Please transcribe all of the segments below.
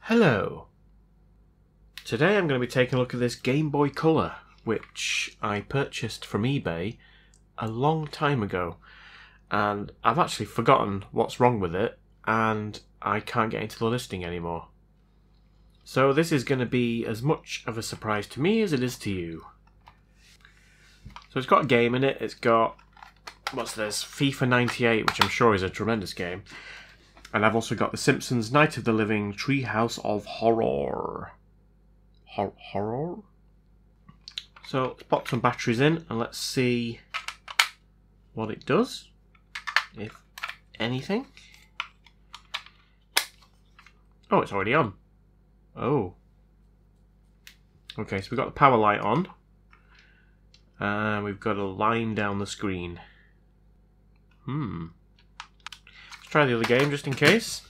Hello. Today I'm going to be taking a look at this Game Boy Color, which I purchased from eBay a long time ago, and I've actually forgotten what's wrong with it, and I can't get into the listing anymore. So this is going to be as much of a surprise to me as it is to you. So it's got a game in it. It's got, what's this, FIFA 98, which I'm sure is a tremendous game. And I've also got The Simpsons Night of the Living Treehouse of Horror. Horror? So let's pop some batteries in and let's see what it does, if anything. Oh, it's already on. Oh. Okay, so we've got the power light on. And we've got a line down the screen. Let's try the other game just in case.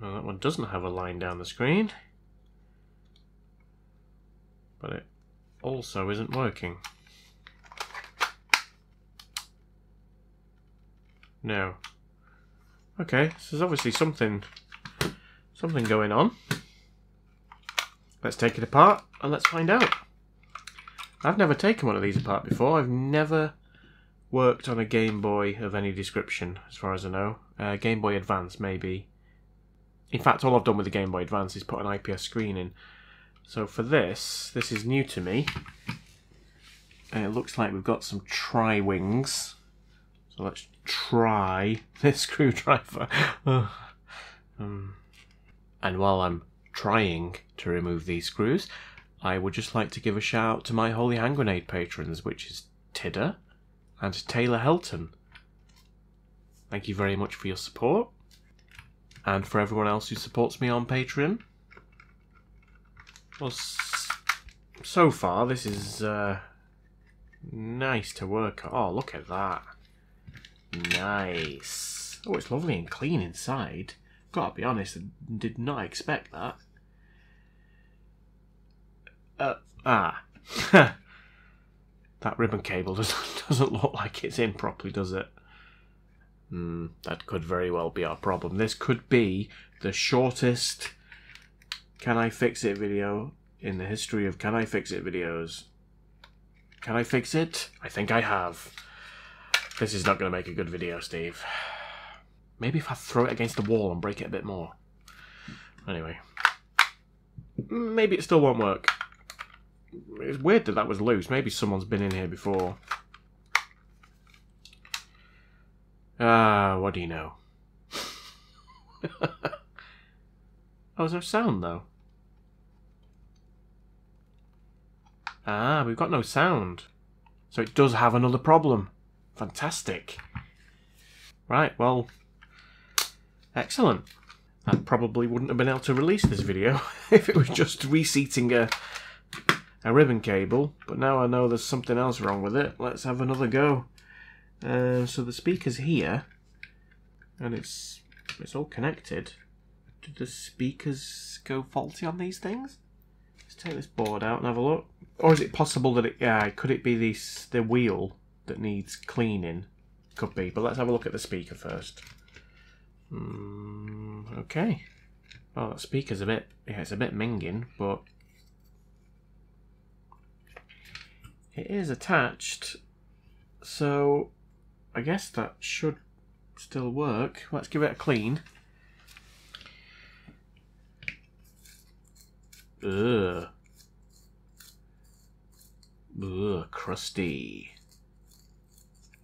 Well, that one doesn't have a line down the screen. But it also isn't working. No. Okay, so there's obviously something going on. Let's take it apart and let's find out. I've never taken one of these apart before. I've never worked on a Game Boy of any description, as far as I know. Game Boy Advance, maybe. In fact, all I've done with the Game Boy Advance is put an IPS screen in. So for this is new to me. And it looks like we've got some tri-wings. So let's try this screwdriver. And while I'm trying to remove these screws, I would just like to give a shout out to my Holy Hand Grenade patrons, which is Tidder and Taylor Helton. Thank you very much for your support. And for everyone else who supports me on Patreon. Well, so far this is nice to work on. Oh, look at that. Nice. Oh, it's lovely and clean inside. Gotta be honest, I did not expect that. That ribbon cable doesn't look like it's in properly, does it? That could very well be our problem. This could be the shortest Can I Fix It video in the history of Can I Fix It videos. Can I fix it? I think I have. This is not going to make a good video, Steve. Maybe if I throw it against the wall and break it a bit more. Anyway. Maybe it still won't work. It's weird that was loose. Maybe someone's been in here before. What do you know? Oh, is there sound though? We've got no sound. So it does have another problem. Fantastic. Right, well, excellent. I probably wouldn't have been able to release this video if it was just reseating a ribbon cable, but now I know there's something else wrong with it. Let's have another go. So the speaker's here, and it's all connected. Do the speakers go faulty on these things? Let's take this board out and have a look. Or is it possible that could it be the wheel that needs cleaning? Could be, but let's have a look at the speaker first. Okay. Oh, that speaker's it's a bit minging, but it is attached, so I guess that should still work. Let's give it a clean. Ugh. Ugh, crusty.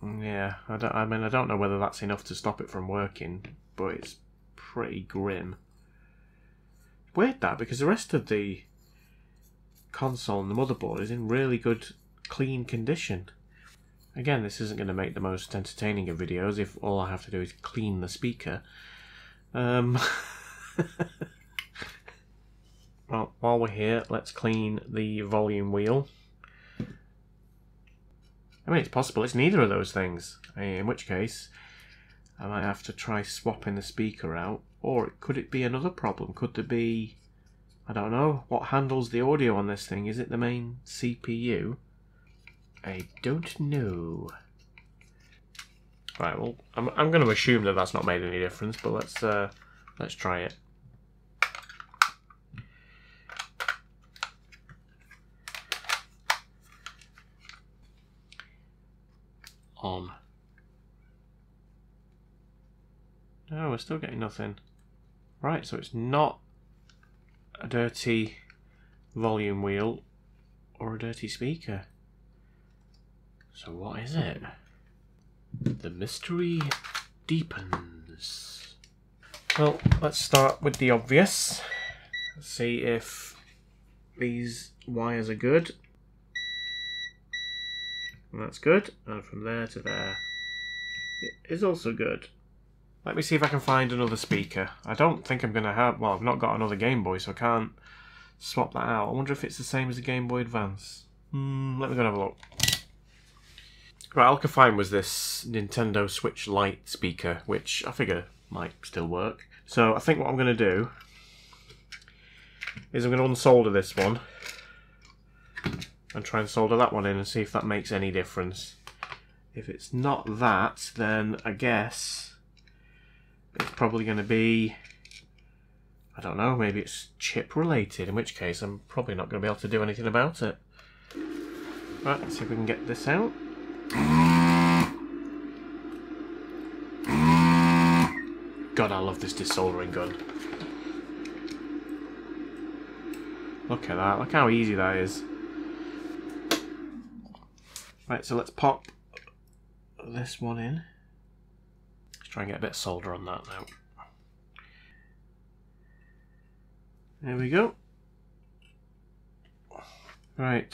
Yeah, I don't know whether that's enough to stop it from working, but it's pretty grim. Weird that, because the rest of the console and the motherboard is in really good, clean condition. Again, this isn't going to make the most entertaining of videos if all I have to do is clean the speaker. Well, while we're here, let's clean the volume wheel. I mean, it's possible it's neither of those things, in which case I might have to try swapping the speaker out. Or could it be another problem? Could there be, I don't know, what handles the audio on this thing? Is it the main CPU? I don't know. Right, well, I'm going to assume that that's not made any difference, but let's try it. On. No, we're still getting nothing. Right, so it's not a dirty volume wheel or a dirty speaker. So what is it? The mystery deepens. Well, let's start with the obvious. Let's see if these wires are good. And that's good. And from there to there, it is also good. Let me see if I can find another speaker. I don't think I'm going to have... Well, I've not got another Game Boy, so I can't swap that out. I wonder if it's the same as the Game Boy Advance. Let me go and have a look. Right, Alkafine was this Nintendo Switch Lite speaker, which I figure might still work. So I think what I'm going to do is I'm going to unsolder this one and try and solder that one in and see if that makes any difference. If it's not that, then I guess it's probably going to be, I don't know, maybe it's chip related, in which case I'm probably not going to be able to do anything about it. Right, let's see if we can get this out. God, I love this desoldering gun. Look at that, look how easy that is. Right, so let's pop this one in. Let's try and get a bit of solder on that now. There we go. Right,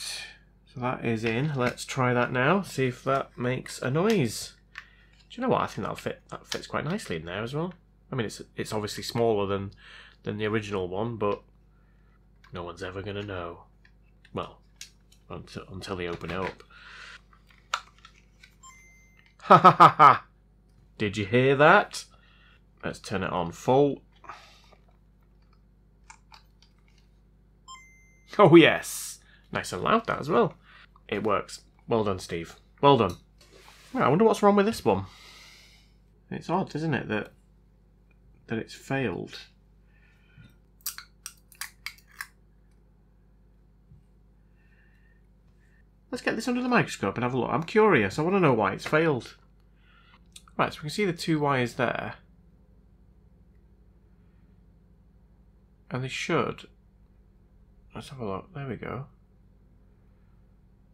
so that is in. Let's try that now, see if that makes a noise. Do you know what? I think that'll fit. That fits quite nicely in there as well. I mean, it's obviously smaller than the original one, but no one's ever gonna know. Well, until they open it up. Ha ha ha ha! Did you hear that? Let's turn it on full. Oh yes! Nice and loud that as well. It works. Well done, Steve. Well done. Well, I wonder what's wrong with this one. It's odd, isn't it, that it's failed. Let's get this under the microscope and have a look. I'm curious. I want to know why it's failed. Right, so we can see the two wires there. And they should. Let's have a look. There we go.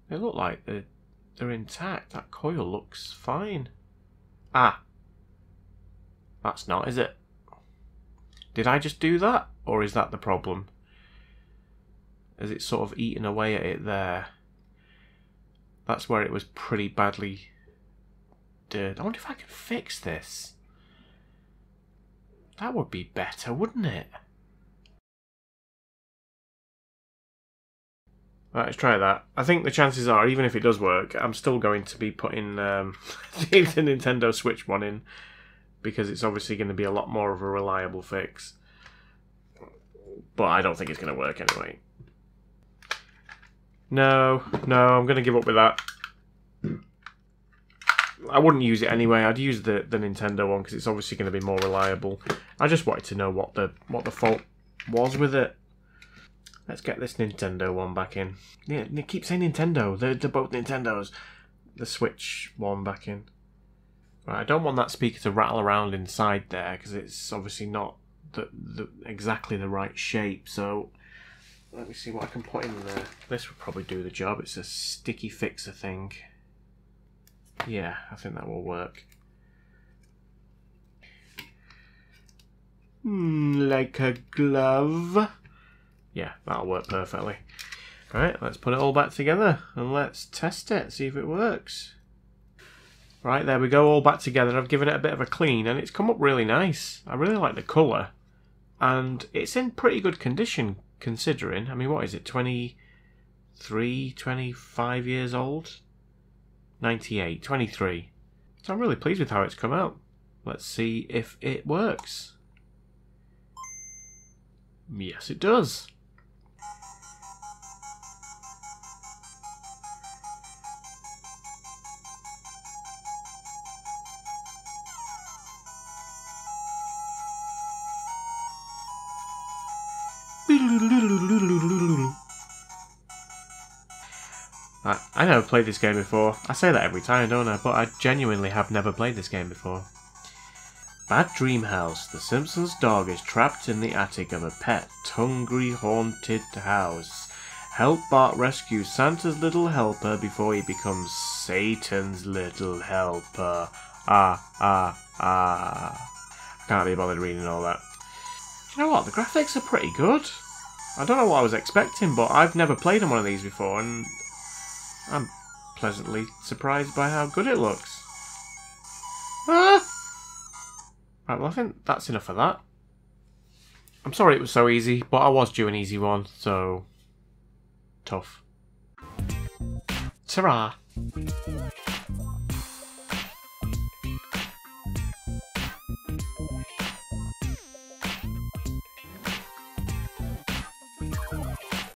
They look like they're intact. That coil looks fine. Ah. That's not, is it? Did I just do that? Or is that the problem? Is it sort of eaten away at it there? That's where it was pretty badly did. I wonder if I can fix this. That would be better, wouldn't it? Right, let's try that. I think the chances are, even if it does work, I'm still going to be putting the Nintendo Switch one in, because it's obviously going to be a lot more of a reliable fix. But I don't think it's going to work anyway. No, I'm going to give up with that. I wouldn't use it anyway. I'd use the Nintendo one because it's obviously going to be more reliable. I just wanted to know what the fault was with it. Let's get this Nintendo one back in. Yeah, keep saying Nintendo. They're both Nintendos. The Switch one back in. Right, I don't want that speaker to rattle around inside there because it's obviously not exactly the right shape. So let me see what I can put in there. This would probably do the job. It's a sticky fixer thing. Yeah, I think that will work. Like a glove. Yeah, that'll work perfectly. Right, let's put it all back together and let's test it, see if it works. Right, there we go, all back together. I've given it a bit of a clean and it's come up really nice. I really like the colour. And it's in pretty good condition considering. I mean, what is it, 23, 25 years old? 98, 23. So I'm really pleased with how it's come out. Let's see if it works. Yes, it does. I never played this game before. I say that every time, don't I? But I genuinely have never played this game before. Bad Dream House. The Simpsons' dog is trapped in the attic of a pet, hungry, haunted house. Help Bart rescue Santa's little helper before he becomes Satan's little helper. I can't be bothered reading all that. You know what? The graphics are pretty good. I don't know what I was expecting, but I've never played on one of these before, and I'm pleasantly surprised by how good it looks. Ah! Right, well, I think that's enough of that. I'm sorry it was so easy, but I was due an easy one, so tough. Ta-ra!